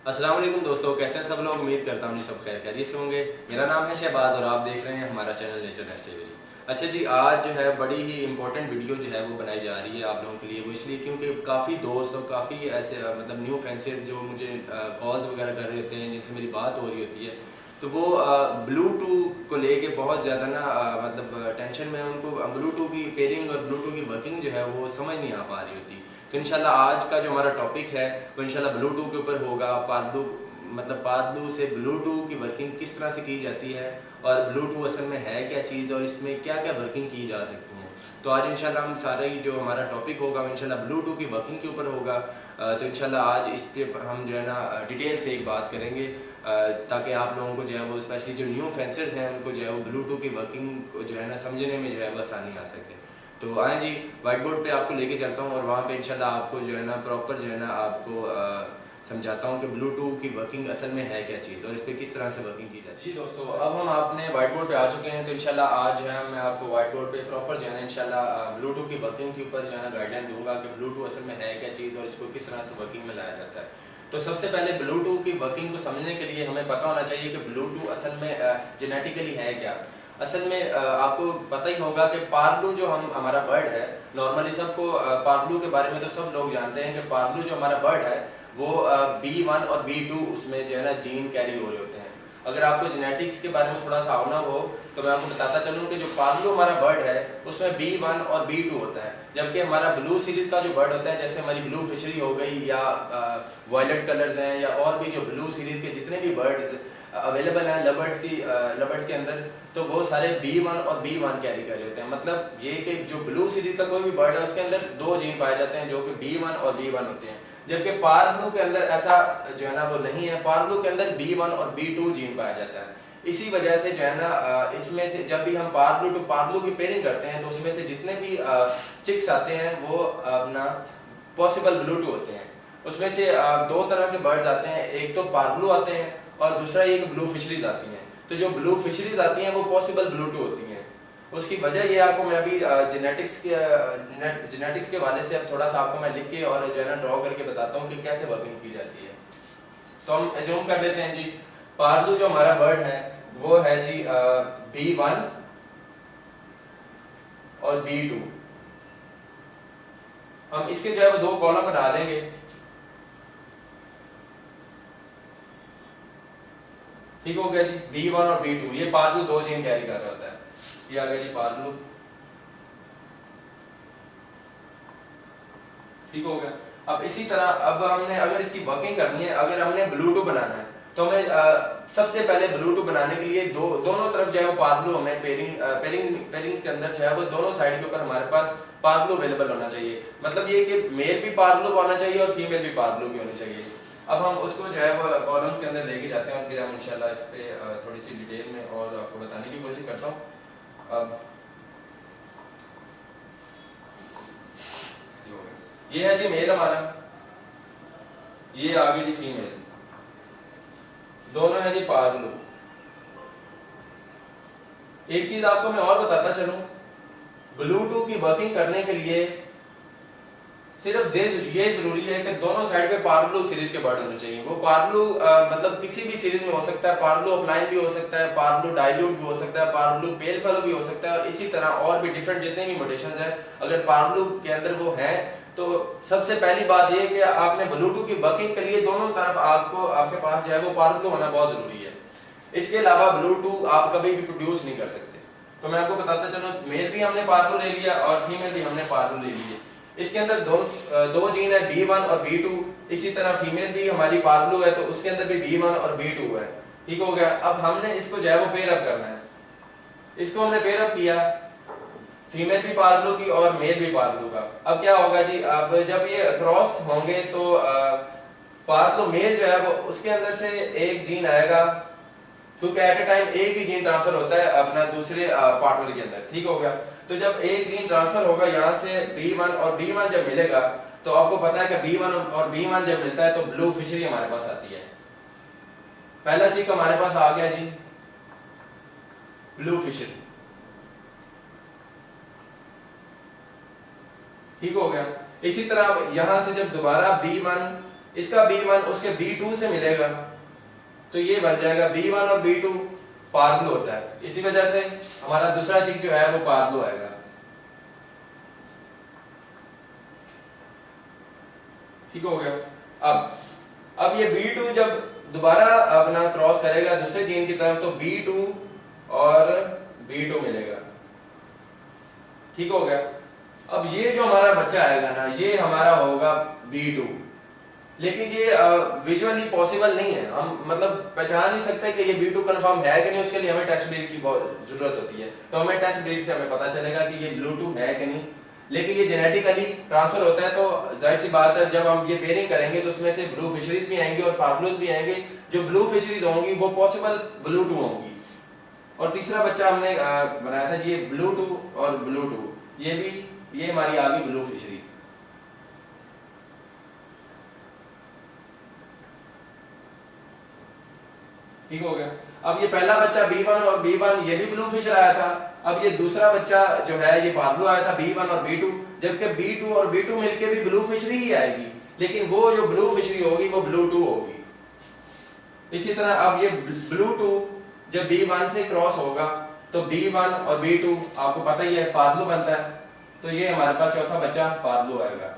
अस्सलाम वालेकुम दोस्तों, कैसे हैं सब लोग। उम्मीद करता हूँ जी सब खैर खैरियत से होंगे। मेरा नाम है शहबाज और आप देख रहे हैं हमारा चैनल नेचर नेस्टेवरी। अच्छा जी, आज जो है बड़ी ही इंपॉर्टेंट वीडियो जो है वो बनाई जा रही है आप लोगों के लिए। वो इसलिए क्योंकि काफ़ी दोस्त और काफ़ी ऐसे मतलब न्यू फैंसेस जो मुझे कॉल्स वगैरह कर रहे होते हैं, जिनसे मेरी बात हो रही होती है, तो वो ब्लूटूथ को लेके बहुत ज़्यादा ना मतलब टेंशन में है। उनको ब्लूटूथ की पेयरिंग और ब्लूटूथ की वर्किंग जो है वो समझ नहीं आ पा रही होती। तो इंशाल्लाह आज का जो हमारा टॉपिक है वो इंशाल्लाह ब्लूटूथ के ऊपर होगा। पार्लू मतलब पार्लू से ब्लूटूथ की वर्किंग किस तरह से की जाती है और ब्लूटूथ असल में है क्या चीज़ और इसमें क्या क्या वर्किंग की जा सकती है। तो आज इंशाल्लाह हम सारा ही जो हमारा टॉपिक होगा वो इंशाल्लाह ब्लूटूथ की वर्किंग के ऊपर होगा। तो इंशाल्लाह आज इसके ऊपर हम जो है ना डिटेल से एक बात करेंगे, ताकि आप लोगों को जो है वो स्पेशली जो न्यू फेंसर्स हैं उनको जो है वो ब्लूटूथ की वर्किंग को जो है ना समझने में जो है वो आसानी आ सके। तो आए जी, वाइट बोर्ड पे आपको लेके चलता हूँ और वहाँ पे इंशाल्लाह आपको जो है ना प्रॉपर जो है ना आपको समझाता हूँ कि ब्लूटूथ की वर्किंग असल में है क्या चीज़ और इस पर किस तरह से वर्किंग की जाती है। जी दोस्तों, अब हम आपने वाइट बोर्ड पे आ चुके हैं। तो इंशाल्लाह आज जो है मैं आपको वाइट बोर्ड पे प्रॉपर जो है ना इंशाल्लाह ब्लूटूथ की वर्किंग के ऊपर जो है ना गाइडलाइन दूंगा कि ब्लूटूथ असल में है क्या चीज़ और इसको किस तरह से वर्किंग में लाया जाता है। तो सबसे पहले ब्लूटूथ की वर्किंग को समझने के लिए हमें पता होना चाहिए कि ब्लूटूथ असल में जेनेटिकली है क्या। असल में आपको पता ही होगा कि पार्लू जो हमारा बर्ड है, नॉर्मली सबको पार्लू के बारे में तो सब लोग जानते हैं कि पार्लू जो हमारा बर्ड है वो B1 और B2 उसमें जो है ना जीन कैरी हो रहे होते हैं। अगर आपको जेनेटिक्स के बारे में थोड़ा सा आवना हो तो मैं आपको बताता चलूँ कि जो पार्लू हमारा बर्ड है उसमें B1 और B2 होता है, जबकि हमारा ब्लू सीरीज का जो बर्ड होता है, जैसे हमारी ब्लू फिशरी हो गई या वायलेट कलर्स हैं या और भी जो ब्लू सीरीज के जितने भी बर्ड्स अवेलेबल हैं लबर्ड्स के अंदर, तो वो सारे B1 और B1 कैरी कर रहे होते हैं। मतलब ये कि जो ब्लू सीरीज का कोई भी बर्ड है उसके अंदर दो जीन पाए जाते हैं जो कि B1 और B1 होते हैं, जबकि पार्लू के अंदर ऐसा जो है ना वो नहीं है। पार्लू के अंदर B1 और B2 जीन पाया जाता है। इसी वजह से जो है ना इसमें से जब भी हम पार्लू टू पार्लू की पेयरिंग करते हैं तो उसमें से जितने भी चिक्स आते हैं वो अपना पॉसिबल ब्लूटूथ होते हैं। उसमें से दो तरह के बर्ड्स आते हैं, एक तो पार्लू आते हैं और दूसरा ये ब्लू फिशरीज आती हैं। तो जो ब्लू फिशरीज आती हैं वो पॉसिबल ब्लूटूथ होती हैं। उसकी वजह ये आपको मैं अभी जेनेटिक्स के वाले से अब थोड़ा सा आपको मैं लिख के और जो है ना ड्रॉ करके बताता हूँ कि कैसे वर्किंग की जाती है। तो हम एज्यूम कर लेते हैं जी, पार्लू जो हमारा बर्ड है वो है जी B1 और B2। हम इसके जो है वो दो कॉलम बना देंगे। ठीक हो गया जी, B1 और B2। ये पार्लू दो जीन कैरी कर रहा होता है। ये आ गया जी पार्लू। ठीक हो गया। अब इसी तरह अब हमने अगर इसकी वर्किंग करनी है, अगर हमने ब्लूटूथ बनाना है तो हमें सबसे पहले ब्लूटूथ बनाने के लिए दोनों तरफ जो है वो पार्लू हमें पेयरिंग के अंदर जो है वो दोनों साइड के ऊपर हमारे पास पार्लू अवेलेबल होना चाहिए। मतलब ये कि मेल भी पार्लू होना चाहिए और फीमेल भी पार्लू भी होनी चाहिए। अब हम उसको जो है वो कॉलम्स के अंदर लेके जाते हैं और फिर हम इंशाल्लाह इस पे थोड़ी सी डिटेल में और आपको बताने की कोशिश करता हूँ। अब ये है जी मेल हमारा, ये आगे जी फीमेल, दोनों है जी पार्लू। एक चीज आपको मैं और बताता चलूं, ब्लूटूथ की वर्किंग करने के लिए सिर्फ ये जरूरी है कि दोनों साइड पे पार्लू सीरीज के बर्ड होने चाहिए। वो पार्लू मतलब किसी भी सीरीज में हो सकता है, पार्लू अपलाइन भी हो सकता है, पार्लू डाइल्यूट भी हो सकता है, पार्लू पेल फेलो भी हो सकता है और इसी तरह और भी डिफरेंट जितने भी मोटेशंस हैं, अगर पार्लू के अंदर वो हैं तो सबसे पहली बात ये कि आपने ब्लूटूथ की वर्किंग के लिए दोनों तरफ आपके पास जो है वो पार्लू होना बहुत जरूरी है। इसके अलावा ब्लूटूथ आप कभी भी प्रोड्यूस नहीं कर सकते। तो मैं आपको बताता चलूं, मेल भी हमने पार्लू ले लिया और फीमेल भी हमने पार्लू ले लिए। इसके अंदर दो जीन है B1 और B2। इसी तरह फीमेल भी हमारी पार्लू है तो उसके अंदर भी B1 और B2 है। ठीक हो गया। अब हमने इसको जो है वो पेयर अप करना है। इसको हमने पेयर अप किया, फीमेल भी पार्लू की और मेल भी पार्लू का। अब क्या होगा जी, अब जब ये क्रॉस होंगे तो पार्लू मेल जो है वो उसके अंदर से एक जीन आएगा, क्योंकि एट ए टाइम एक ही जीन ट्रांसफर होता है अपना दूसरे पार्टनर के अंदर। ठीक हो गया। तो जब एक जीन ट्रांसफर होगा यहाँ से B1 और B1 जब मिलेगा तो आपको पता है कि B1 और B1 जब मिलता है तो ब्लू फिशरी हमारे पास आती है। पहला चिक हमारे पास आ गया जी ब्लू फिशरी। ठीक हो गया। इसी तरह यहां से जब दोबारा B1 इसका B1 उसके B2 से मिलेगा, तो ये बन जाएगा B1 और B2 पार्लो होता है, इसी वजह से हमारा दूसरा चिक जो है वो पार्लो आएगा। ठीक हो गया। अब ये B2 जब दोबारा अपना क्रॉस करेगा दूसरे जीन की तरफ तो B2 और B2 मिलेगा। ठीक हो गया। अब ये जो हमारा बच्चा आएगा ना, ये हमारा होगा B2, लेकिन ये विजुअली पॉसिबल नहीं है, हम मतलब पहचान नहीं सकते कि ये B2 कंफर्म है कि नहीं, उसके लिए हमें टेस्ट ब्रीड की बहुत जरूरत होती है। तो हमें टेस्ट ब्रीड से हमें पता चलेगा कि ये ब्लू2 है कि नहीं, लेकिन ये जेनेटिकली ट्रांसफर होता है, तो जाहिर सी बात है जब हम ये पेयरिंग करेंगे तो उसमें से ब्लू फिशरीज भी आएंगे और पार्लोज भी आएंगे। जो ब्लू फिशरीज होंगी वो पॉसिबल ब्लू2 होंगी। और तीसरा बच्चा हमने बनाया था ये ब्लू2 और ब्लू2, ये हमारी आ गई ब्लू फिशरी। ठीक हो गया। अब ये पहला बच्चा B1 और B1 ये भी ब्लू फिशर आया था। अब ये दूसरा बच्चा जो है ये पार्लो आया था B1 और B2, जबकि B2 और B2 मिलके भी ब्लू फिशरी ही आएगी, लेकिन वो जो ब्लू फिशरी होगी वो ब्लू2 होगी। इसी तरह अब ये ब्लू2 जब B1 से क्रॉस होगा तो B1 और B2 आपको पता ही है पार्लो बनता है, तो ये हमारे पास चौथा बच्चा पार्लो आएगा।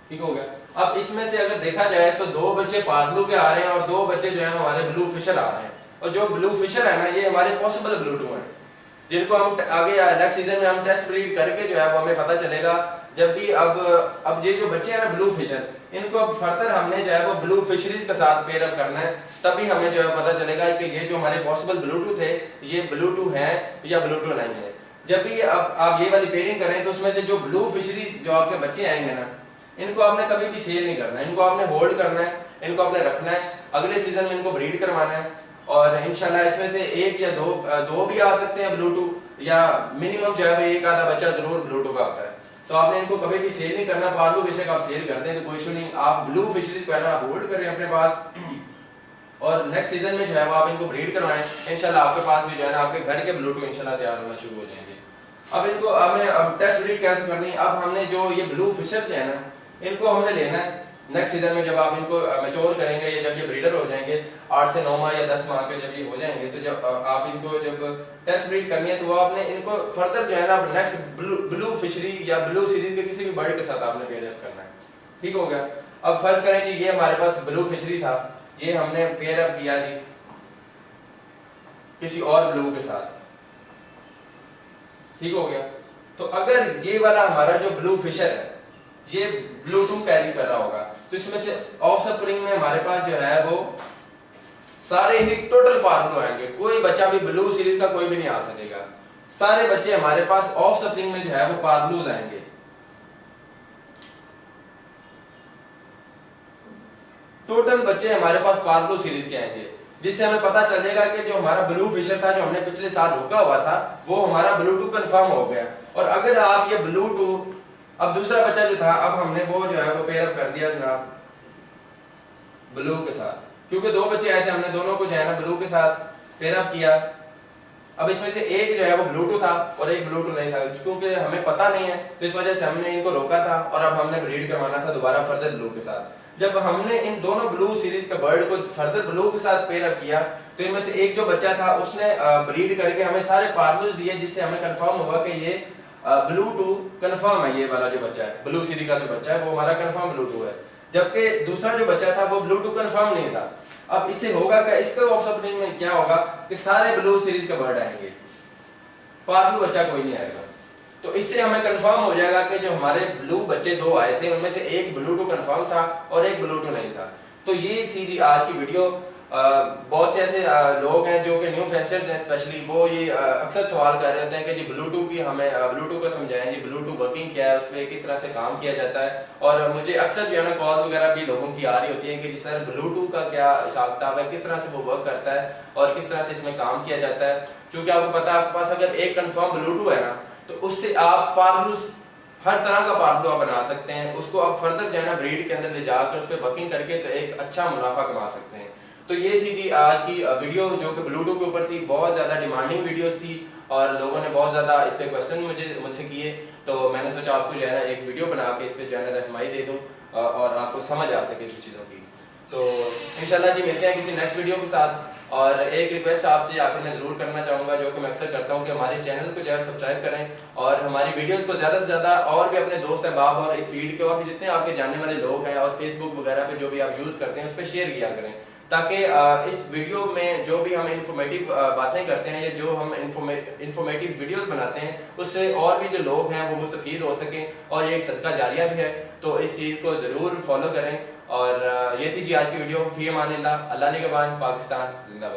ठीक हो गया। अब इसमें से अगर देखा जाए तो दो बच्चे पार्लो के आ रहे हैं और दो बच्चे जो है हमारे ब्लू फिशर आ रहे हैं, और जो ब्लू फिशर है ना ये हमारे पॉसिबल ब्लू2 हैं, जिनको हम आगे नेक्स्ट सीजन में हम टेस्ट ब्रीड करके जो है वो हमें पता चलेगा। जब भी अब ये जो बच्चे हैं ना ब्लू फिशर, इनको अब फर्दर हमने जो है वो ब्लू फिशरीज के साथ पेयर अप करना है, तभी हमें जो है पता चलेगा कि ये जो हमारे पॉसिबल ब्लू2 थे ये ब्लू2 हैं या ब्लू2 नहीं है। जब भी अब आप ये वाली पेयरिंग करें तो उसमें से जो ब्लू फिशरी जो आपके बच्चे आएंगे ना, इनको आपने कभी भी सेल नहीं करना है, इनको आपने होल्ड करना है, इनको आपने रखना है, अगले सीजन में इनको ब्रीड करवाना है, और इंशाल्लाह इसमें से एक या दो भी आ सकते हैं ब्लू2, या मिनिमम जो है एक आधा बच्चा जरूर ब्लू2 का होता है। तो आपने इनको कभी भी सेल नहीं करना। पार्लो बेशक आप सेल कर दें तो कोई इशू नहीं, आप ब्लू फिशरी को है ना होल्ड करें अपने पास, और नेक्स्ट सीजन में जो है वो आप इनको ब्रीड करवाएं, इंशाल्लाह आपके पास भी जो है ना आपके घर के ब्लू2 इंशाल्लाह तैयार होना शुरू हो जाएंगे। अब इनको हमें टेस्ट ब्रीड कैसे करनी है, अब हमने जो ये ब्लू फिशर जो है ना इनको हमने लेना है नेक्स्ट सीजन में, जब आप इनको मैच्योर करेंगे या जब ये ब्रीडर हो जाएंगे 8 से 9 माह या 10 माह के जब ये हो जाएंगे, तो जब आप इनको जब टेस्ट ब्रीड करनी है तो वो आपने इनको फर्दर जो है ना नेक्स्ट ब्लू फिशरी या ब्लू सीरीज के किसी भी बर्ड के साथ आपने पेयर अप करना है। ठीक हो गया। अब फर्ज करें कि ये हमारे पास ब्लू फिशरी था, ये हमने पेयर अप किया जी किसी और ब्लू के साथ। ठीक हो गया। तो अगर ये वाला हमारा जो ब्लू फिशर है ये ब्लू2 कैरी कर रहा होगा, तो इसमें से ऑफ स्प्रिंग में हमारे पास जो है वो सारे ही टोटल पार्लो आएंगे, कोई बच्चा भी ब्लू सीरीज का कोई भी नहीं आ सकेगा। सारे बच्चे हमारे पास ऑफ स्प्रिंग में जो है वो पार्लोज आएंगे। टोटल बच्चे हमारे पास पार्लो सीरीज के आएंगे, जिससे हमें पता चलेगा कि जो हमारा ब्लू फिशर था जो हमने पिछले साल रोका हुआ था वो हमारा ब्लू2 कंफर्म हो गया। और अगर आप ये ब्लू2, अब दूसरा बच्चा जो था अब हमने वो जो है वो पेयर अप कर दिया जनाब ब्लू के साथ, क्योंकि दो बच्चे आए थे, हमने दोनों को जो है ना ब्लू के साथ पेयर अप किया। अब इसमें से एक जो है वो ब्लू2 था और एक ब्लू2 नहीं था, क्योंकि हमें पता नहीं है तो इस वजह से हमने इनको रोका था, और अब हमने ब्रीड करवाना था दोबारा फर्दर ब्लू के साथ। जब हमने इन दोनों ब्लू सीरीज के बर्ड को फर्दर ब्लू के साथ पेयर अप किया तो इनमें से एक जो बच्चा था उसने ब्रीड करके हमें सारे पार्लोज दिए, जिससे हमें कंफर्म हुआ कि ये ब्लू2 कंफर्म है। ये वाला जो बच्चा है ब्लू सीरीज का जो बच्चा है वो हमारा कंफर्म ब्लू2 है, जबकि दूसरा जो बच्चा था वो ब्लू2 कंफर्म नहीं था। अब इससे होगा क्या, इसके ऑफस्प्रिंग में क्या होगा कि सारे ब्लू सीरीज के बर्ड आएंगे, पार्लो बच्चा कोई नहीं आएगा। तो इससे हमें कंफर्म हो जाएगा कि जो हमारे ब्लू बच्चे दो आए थे उनमें से एक ब्लू2 कंफर्म था और एक ब्लू2 नहीं था। तो ये थी जी आज की वीडियो। बहुत से ऐसे लोग हैं जो कि न्यू फेंसर्स हैं स्पेशली, वो ये अक्सर सवाल कर रहे होते हैं कि जी ब्लू2 की हमें ब्लू2 को समझाएं, जी ब्लू2 वर्किंग क्या है, उस पर किस तरह से काम किया जाता है। और मुझे अक्सर जो है ना कॉल वगैरह भी लोगों की आ रही होती है कि जी सर ब्लू2 का क्या हिसाब किताब है, किस तरह से वो वर्क करता है और किस तरह से इसमें काम किया जाता है। क्योंकि आपको पता है आपके पास अगर एक कन्फर्म ब्लू2 है ना तो उससे आप पार्लूस हर तरह का पार्लो आप बना सकते हैं, उसको आप फर्दर जो है ना ब्रीड के अंदर ले जाकर उस पर वर्किंग करके तो एक अच्छा मुनाफा कमा सकते हैं। तो ये थी जी आज की वीडियो जो कि ब्लूटूथ के ऊपर थी। बहुत ज़्यादा डिमांडिंग वीडियोस थी और लोगों ने बहुत ज़्यादा इस पर क्वेश्चन मुझसे किए, तो मैंने सोचा आपको जो है ना एक वीडियो बना के इस पर जो है ना रहनुमाई दे दूँ और आपको समझ आ सके कुछ चीज़ों की। तो इंशाल्लाह जी मिलते हैं किसी नेक्स्ट वीडियो के साथ। और एक रिक्वेस्ट आपसे आखिर में ज़रूर करना चाहूँगा, जो कि मैं अक्सर करता हूँ, कि हमारे चैनल को जो है सब्सक्राइब करें और हमारी वीडियोस को ज़्यादा से ज़्यादा और भी अपने दोस्त अहबाब और इस फील्ड के और भी जितने आपके जानने वाले लोग हैं और फेसबुक वगैरह पे जो भी आप यूज़ करते हैं उस पर शेयर किया करें, ताकि इस वीडियो में जो भी हम इंफॉर्मेटिव बातें करते हैं या जो हम इंफॉर्मेटिव वीडियोस बनाते हैं उससे और भी जो लोग हैं वो मुस्तफ़ीद हो सकें, और ये एक सदका जारिया भी है। तो इस चीज़ को ज़रूर फॉलो करें। और ये थी जी आज की वीडियो। फ़ी अमानिल्लाह, अल्लाह निगहबान, पाकिस्तान जिंदाबाद।